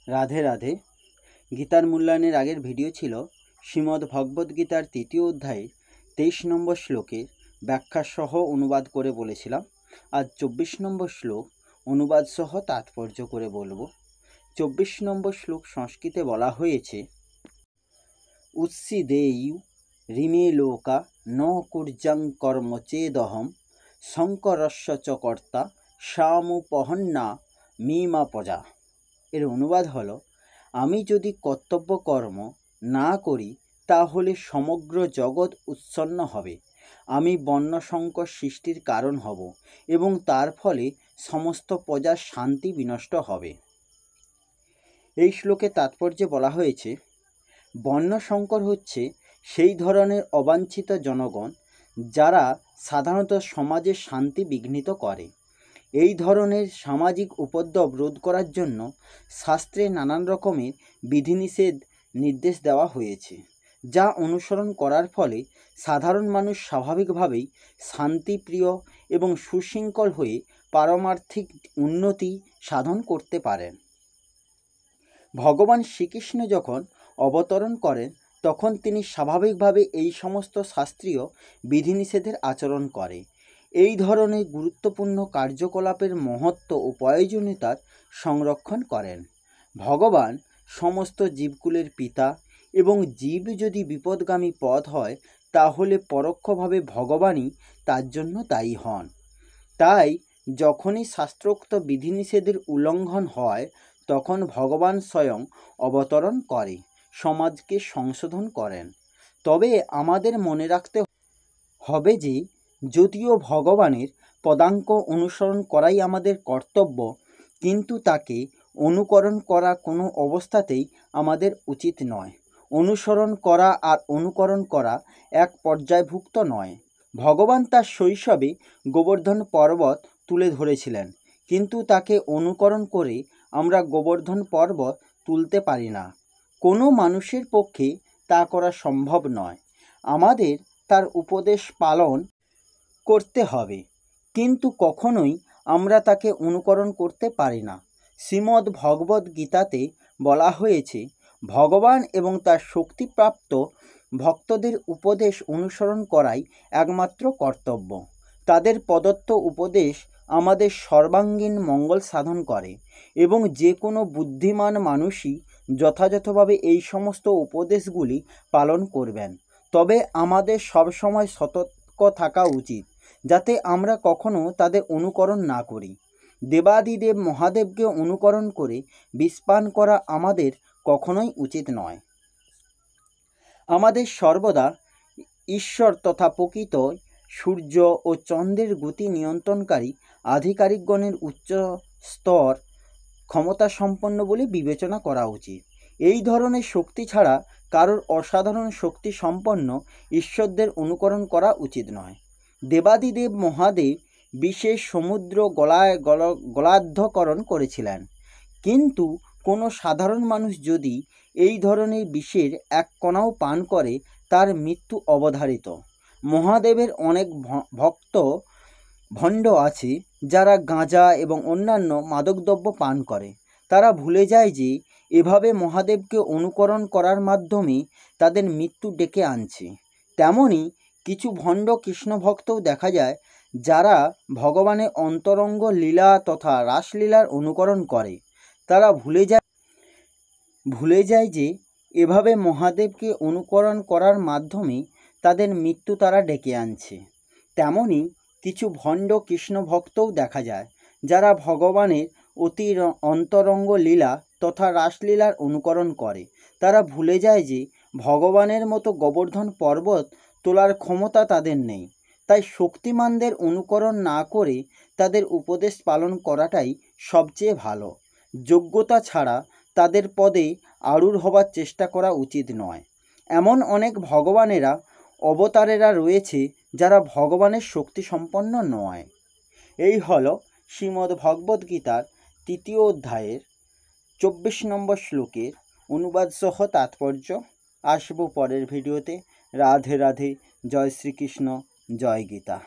রাধে রাধে। গীতার মূল্যায়নের আগের ভিডিও ছিল শ্রীমদ্ ভগবদ্গীতার ৩য় অধ্যায়ের ২৩ নম্বর শ্লোকের ব্যাখ্যাসহ অনুবাদ করে বলেছিলাম। আজ ২৪ নম্বর শ্লোক অনুবাদ সহ তাৎপর্য করে বলবো। ২৪ নম্বর শ্লোক সংস্কৃতে বলা হয়েছে, উৎসিদেয়ু রিমে লোকা ন কুর্যাং কর্ম চেদহম শঙ্করস্য চ কর্তা সামুপহন্না মীমা প্রজা। এর অনুবাদ হলো, আমি যদি কর্তব্য কর্ম না করি তাহলে সমগ্র জগৎ উৎসন্ন হবে, আমি বর্ণসংকর সৃষ্টির কারণ হব এবং তার ফলে সমস্ত প্রজার শান্তি বিনষ্ট হবে। এই শ্লোকে তাৎপর্যে বলা হয়েছে, বর্ণসংকর হচ্ছে সেই ধরনের অবাঞ্ছিত জনগণ যারা সাধারণত সমাজের শান্তি বিঘ্নিত করে। এই ধরনের সামাজিক উপদ্রব রোধ করার জন্য শাস্ত্রে নানান রকমের বিধিনিষেধ নির্দেশ দেওয়া হয়েছে, যা অনুসরণ করার ফলে সাধারণ মানুষ স্বাভাবিকভাবেই শান্তিপ্রিয় এবং সুশৃঙ্খল হয়ে পারমার্থিক উন্নতি সাধন করতে পারেন। ভগবান শ্রীকৃষ্ণ যখন অবতরণ করেন তখন তিনি স্বাভাবিকভাবে এই সমস্ত শাস্ত্রীয় বিধিনিষেধের আচরণ করে। এই ধরনের গুরুত্বপূর্ণ কার্যকলাপের মহত্ব ও প্রয়োজনীয়তার সংরক্ষণ করেন। ভগবান সমস্ত জীবকুলের পিতা এবং জীব যদি বিপদগামী পথ হয় তাহলে পরোক্ষভাবে ভগবানই তার জন্য দায়ী হন। তাই যখনই শাস্ত্রোক্ত বিধিনিষেধের উল্লঙ্ঘন হয় তখন ভগবান স্বয়ং অবতরণ করে সমাজকে সংশোধন করেন। তবে আমাদের মনে রাখতে হবে যে যদিও ভগবানের পদাঙ্ক অনুসরণ করাই আমাদের কর্তব্য, কিন্তু তাকে অনুকরণ করা কোনো অবস্থাতেই আমাদের উচিত নয়। অনুসরণ করা আর অনুকরণ করা এক পর্যায়ভুক্ত নয়। ভগবান তার শৈশবে গোবর্ধন পর্বত তুলে ধরেছিলেন, কিন্তু তাকে অনুকরণ করে আমরা গোবর্ধন পর্বত তুলতে পারি না। কোনো মানুষের পক্ষে তা করা সম্ভব নয়। আমাদের তার উপদেশ পালন করতে হবে, কিন্তু কখনোই আমরা তাকে অনুকরণ করতে পারি না। শ্রীমদ্ ভগবদ্ গীতাতে বলা হয়েছে, ভগবান এবং তার শক্তিপ্রাপ্ত ভক্তদের উপদেশ অনুসরণ করাই একমাত্র কর্তব্য। তাদের প্রদত্ত উপদেশ আমাদের সর্বাঙ্গীন মঙ্গল সাধন করে এবং যে কোনো বুদ্ধিমান মানুষই যথাযথভাবে এই সমস্ত উপদেশগুলি পালন করবেন। তবে আমাদের সবসময় সতর্ক থাকা উচিত যাতে আমরা কখনো তাদের অনুকরণ না করি। দেবাদিদেব মহাদেবকে অনুকরণ করে বিষপান করা আমাদের কখনোই উচিত নয়। আমাদের সর্বদা ঈশ্বর তথা প্রকৃত সূর্য ও চন্দ্রের গতি নিয়ন্ত্রণকারী আধিকারিকগণের উচ্চ স্তর ক্ষমতা সম্পন্ন বলে বিবেচনা করা উচিত। এই ধরনের শক্তি ছাড়া কারোর অসাধারণ শক্তি সম্পন্ন ঈশ্বরদের অনুকরণ করা উচিত নয়। দেবাদিদেব মহাদেব বিশেষ সমুদ্র গলাধঃকরণ করেছিলেন, কিন্তু কোনো সাধারণ মানুষ যদি এই ধরনের বিষের এক কণাও পান করে তার মৃত্যু অবধারিত। মহাদেবের অনেক ভণ্ড আছে যারা গাঁজা এবং অন্যান্য মাদকদ্রব্য পান করে। তারা ভুলে যায় যে এভাবে মহাদেবকে অনুকরণ করার মাধ্যমে তাদের মৃত্যু ডেকে আনছে। তেমনি কিছু ভণ্ড কৃষ্ণ ভক্তও দেখা যায় যারা ভগবানের অন্তরঙ্গ লীলা তথা রাসলীলার অনুকরণ করে। তারা ভুলে যায় যে এভাবে মহাদেবকে অনুকরণ করার মাধ্যমে তাদের মৃত্যু তারা ডেকে আনছে। তেমনি কিছু ভণ্ড কৃষ্ণ ভক্তও দেখা যায় যারা ভগবানের অতি অন্তরঙ্গ লীলা তথা রাসলীলার অনুকরণ করে। তারা ভুলে যায় যে ভগবানের মতো গোবর্ধন পর্বত তোলার ক্ষমতা তাদের নেই। তাই শক্তিমানদের অনুকরণ না করে তাদের উপদেশ পালন করাটাই সবচেয়ে ভালো। যোগ্যতা ছাড়া তাদের পদে আরূঢ় হবার চেষ্টা করা উচিত নয়। এমন অনেক ভগবানেরা অবতারেরা রয়েছে যারা ভগবানের শক্তি সম্পন্ন নয়। এই হলো শ্রীমদ্ ভগবদ্গীতার ৩য় অধ্যায়ের ২৪ নম্বর শ্লোকের অনুবাদ সহ তাৎপর্য। আসবো পরের ভিডিওতে। রাধে রাধে। জয় শ্রীকৃষ্ণ। জয় গীতা।